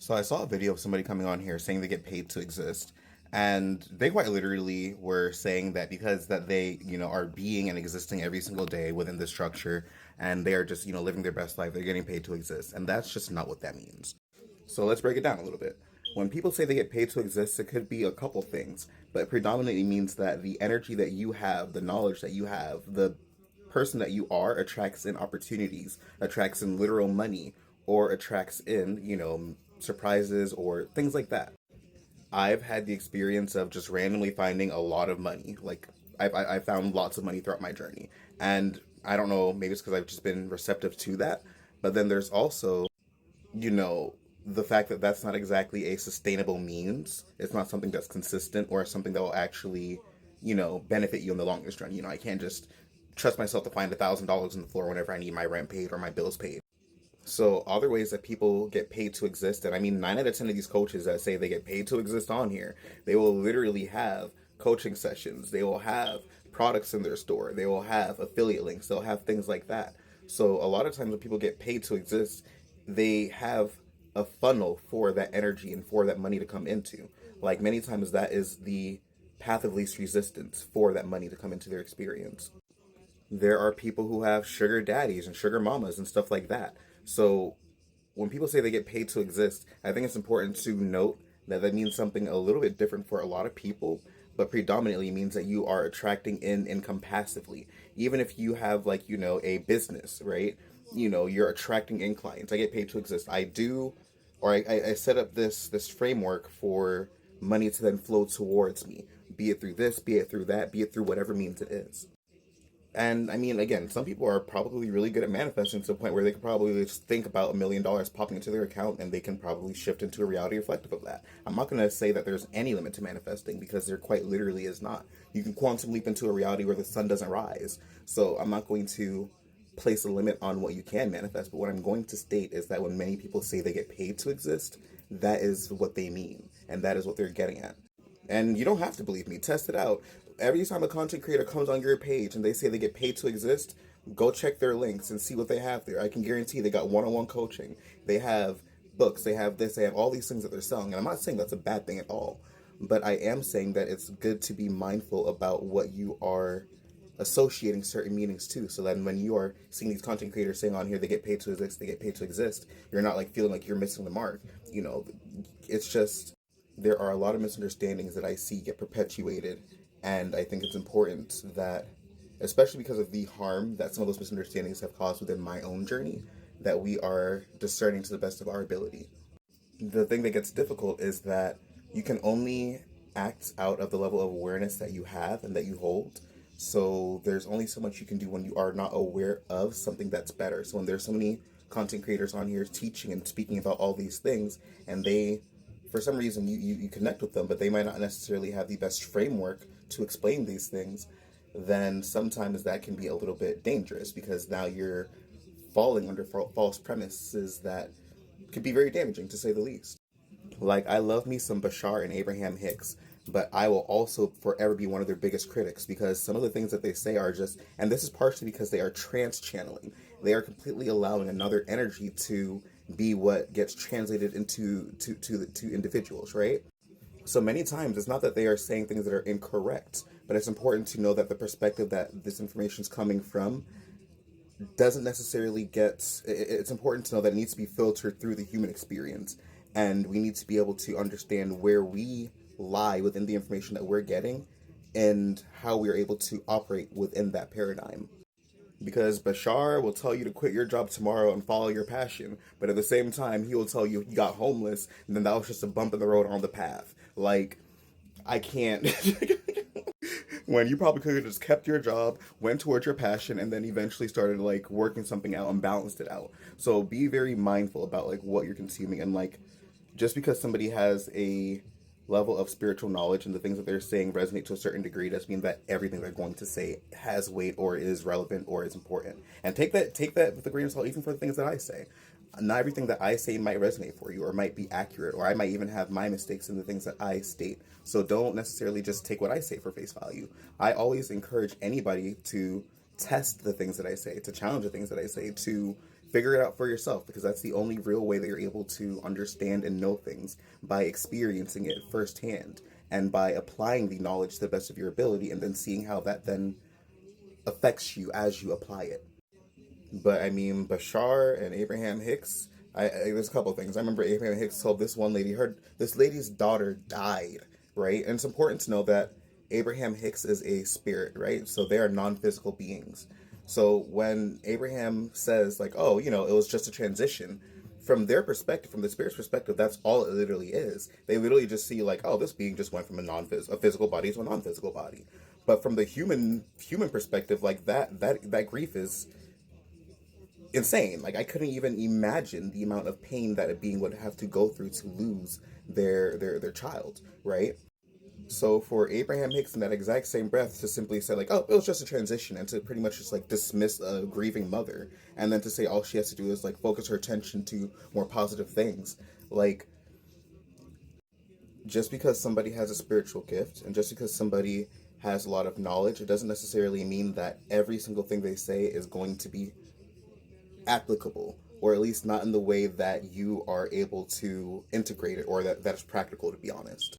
So I saw a video of somebody coming on here saying they get paid to exist. And they quite literally were saying that because that they, are being and existing every single day within this structure and they are just, living their best life, they're getting paid to exist. And that's just not what that means. So let's break it down a little bit. When people say they get paid to exist, it could be a couple things, but it predominantly means that the energy that you have, the knowledge that you have, the person that you are attracts in opportunities, attracts in literal money, or attracts in, surprises or things like that. I've had the experience of just randomly finding a lot of money. Like, I found lots of money throughout my journey. And I don't know, maybe it's because I've just been receptive to that. But then there's also, you know, the fact that that's not exactly a sustainable means. It's not something that's consistent or something that will actually, benefit you in the longest run. I can't just trust myself to find $1,000 on the floor whenever I need my rent paid or my bills paid. So other ways that people get paid to exist, and I mean 9 out of 10 of these coaches that say they get paid to exist on here, they will literally have coaching sessions. They will have products in their store. They will have affiliate links. They'll have things like that. So a lot of times when people get paid to exist, they have a funnel for that energy and for that money to come into. Like many times that is the path of least resistance for that money to come into their experience. There are people who have sugar daddies and sugar mamas and stuff like that. So when people say they get paid to exist, I think it's important to note that that means something a little bit different for a lot of people, but predominantly means that you are attracting in income passively. Even if you have like, a business, right? You're attracting in clients. I get paid to exist. I do, or I set up this framework for money to then flow towards me, be it through this, be it through that, be it through whatever means it is. And I mean, again, some people are probably really good at manifesting to the point where they can probably just think about $1 million popping into their account and they can probably shift into a reality reflective of that. I'm not going to say that there's any limit to manifesting because there quite literally is not. You can quantum leap into a reality where the sun doesn't rise. So I'm not going to place a limit on what you can manifest. But what I'm going to state is that when many people say they get paid to exist, that is what they mean. And that is what they're getting at. And you don't have to believe me. Test it out. Every time a content creator comes on your page and they say they get paid to exist, go check their links and see what they have there. I can guarantee they got one-on-one coaching. They have books. They have this. They have all these things that they're selling. And I'm not saying that's a bad thing at all. But I am saying that it's good to be mindful about what you are associating certain meanings to. So that when you are seeing these content creators saying on here they get paid to exist, they get paid to exist, you're not like feeling like you're missing the mark. It's just there are a lot of misunderstandings that I see get perpetuated, and I think it's important that, especially because of the harm that some of those misunderstandings have caused within my own journey, that we are discerning to the best of our ability. The thing that gets difficult is that you can only act out of the level of awareness that you have and that you hold. So there's only so much you can do when you are not aware of something that's better. So when there's so many content creators on here teaching and speaking about all these things, and they, for some reason, you connect with them, but they might not necessarily have the best framework to explain these things, then sometimes that can be a little bit dangerous because now you're falling under false premises that could be very damaging to say the least. Like, I love me some Bashar and Abraham Hicks, but I will also forever be one of their biggest critics because some of the things that they say are just, and this is partially because they are trans channeling. They are completely allowing another energy to be what gets translated into to individuals, right? So many times it's not that they are saying things that are incorrect, but it's important to know that the perspective that this information is coming from doesn't necessarily get it's important to know that it needs to be filtered through the human experience, and we need to be able to understand where we lie within the information that we're getting and how we are able to operate within that paradigm. Because Bashar will tell you to quit your job tomorrow and follow your passion, but at the same time he will tell you you got homeless and then that was just a bump in the road on the path. Like, I can't. When you probably could have just kept your job, went towards your passion, and then eventually started like working something out and balanced it out. So be very mindful about like what you're consuming, and like just because somebody has a level of spiritual knowledge and the things that they're saying resonate to a certain degree doesn't mean that everything they're going to say has weight or is relevant or is important. And take that with a grain of salt, even for the things that I say. Not everything that I say might resonate for you or might be accurate, or I might even have my mistakes in the things that I state. So don't necessarily just take what I say for face value. I always encourage anybody to test the things that I say, to challenge the things that I say, to figure it out for yourself, because that's the only real way that you're able to understand and know things, by experiencing it firsthand and by applying the knowledge to the best of your ability, and then seeing how that then affects you as you apply it. But I mean, Bashar and Abraham Hicks. There's a couple of things. I remember Abraham Hicks told this one lady, her this lady's daughter died, right? And it's important to know that Abraham Hicks is a spirit, right? So they are non-physical beings. So when Abraham says like, "Oh, it was just a transition," from their perspective, from the spirit's perspective, that's all it literally is. They literally just see like, "Oh, this being just went from a physical body to a non-physical body." But from the human perspective, like that grief is insane. Like I couldn't even imagine the amount of pain that a being would have to go through to lose their child, right? So for Abraham Hicks in that exact same breath to simply say like, oh, it was just a transition, and to pretty much just like dismiss a grieving mother, and then to say all she has to do is like focus her attention to more positive things, like just because somebody has a spiritual gift and just because somebody has a lot of knowledge, it doesn't necessarily mean that every single thing they say is going to be applicable, or at least not in the way that you are able to integrate it, or that's practical, to be honest.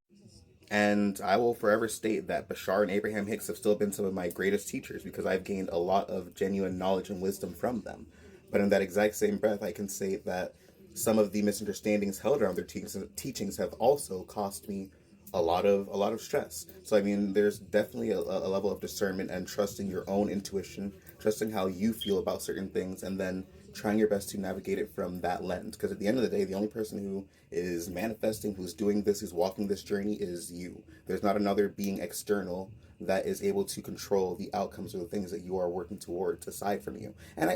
And I will forever state that Bashar and Abraham Hicks have still been some of my greatest teachers, because I've gained a lot of genuine knowledge and wisdom from them. But in that exact same breath, I can say that some of the misunderstandings held around their teachings have also cost me a lot of stress. So I mean, there's definitely a level of discernment and trusting your own intuition, trusting how you feel about certain things, and then trying your best to navigate it from that lens. Because at the end of the day, the only person who is manifesting, who's doing this, who's walking this journey, is you. There's not another being external that is able to control the outcomes of the things that you are working towards aside from you. And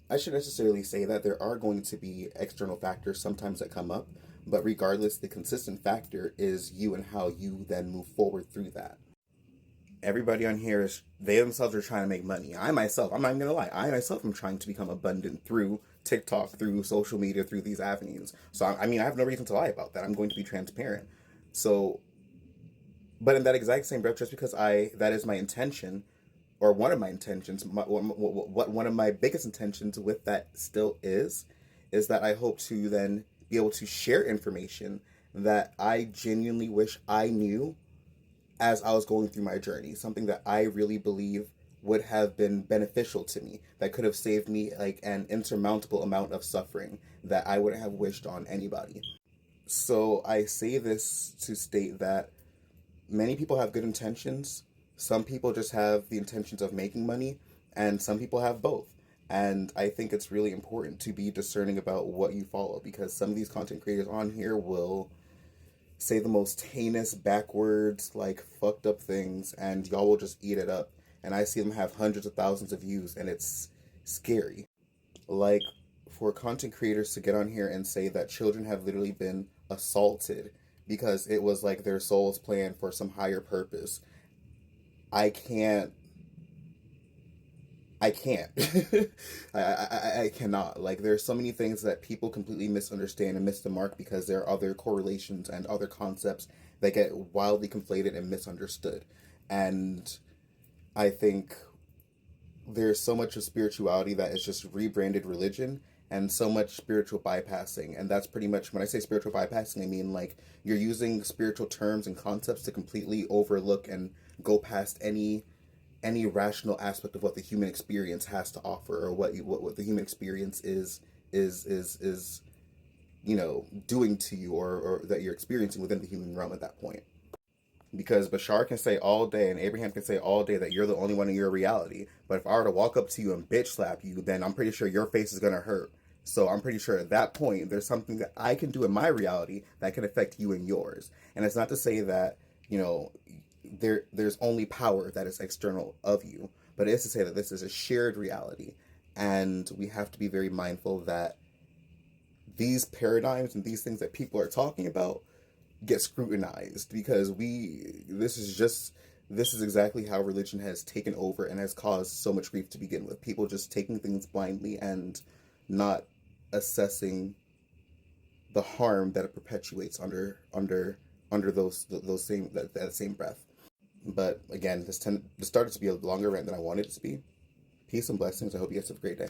I should necessarily say that there are going to be external factors sometimes that come up, but regardless, the consistent factor is you and how you then move forward through that. Everybody on here is, they themselves are trying to make money. I myself, I'm not even gonna lie, I myself am trying to become abundant through TikTok, through social media, through these avenues. So I mean, I have no reason to lie about that. I'm going to be transparent. So, but in that exact same breath, just because I that is my intention, or one of my intentions, what one of my biggest intentions with that still is that I hope to then be able to share information that I genuinely wish I knew as I was going through my journey, something that I really believe would have been beneficial to me, that could have saved me like an insurmountable amount of suffering that I wouldn't have wished on anybody. So I say this to state that many people have good intentions. Some people just have the intentions of making money, and some people have both. And I think it's really important to be discerning about what you follow, because some of these content creators on here will say the most heinous, backwards, like fucked up things, and y'all will just eat it up. And I see them have hundreds of thousands of views, and it's scary. Like, for content creators to get on here and say that children have literally been assaulted because it was like their soul's plan for some higher purpose. I can't. I can't. I cannot. Like, there's so many things that people completely misunderstand and miss the mark, because there are other correlations and other concepts that get wildly conflated and misunderstood. And I think there's so much of spirituality that is just rebranded religion, and so much spiritual bypassing. And that's pretty much, when I say spiritual bypassing, I mean like you're using spiritual terms and concepts to completely overlook and go past any rational aspect of what the human experience has to offer, or what the human experience is doing to you, or that you're experiencing within the human realm at that point. Because Bashar can say all day and Abraham can say all day that you're the only one in your reality. But if I were to walk up to you and bitch slap you, then I'm pretty sure your face is gonna hurt. So I'm pretty sure at that point there's something that I can do in my reality that can affect you and yours. And it's not to say that, there's only power that is external of you, but it is to say that this is a shared reality. And we have to be very mindful that these paradigms and these things that people are talking about get scrutinized, because this is exactly how religion has taken over and has caused so much grief to begin with. People just taking things blindly and not assessing the harm that it perpetuates under those same that same breath. But again, this started to be a longer rant than I wanted it to be. Peace and blessings. I hope you guys have a great day.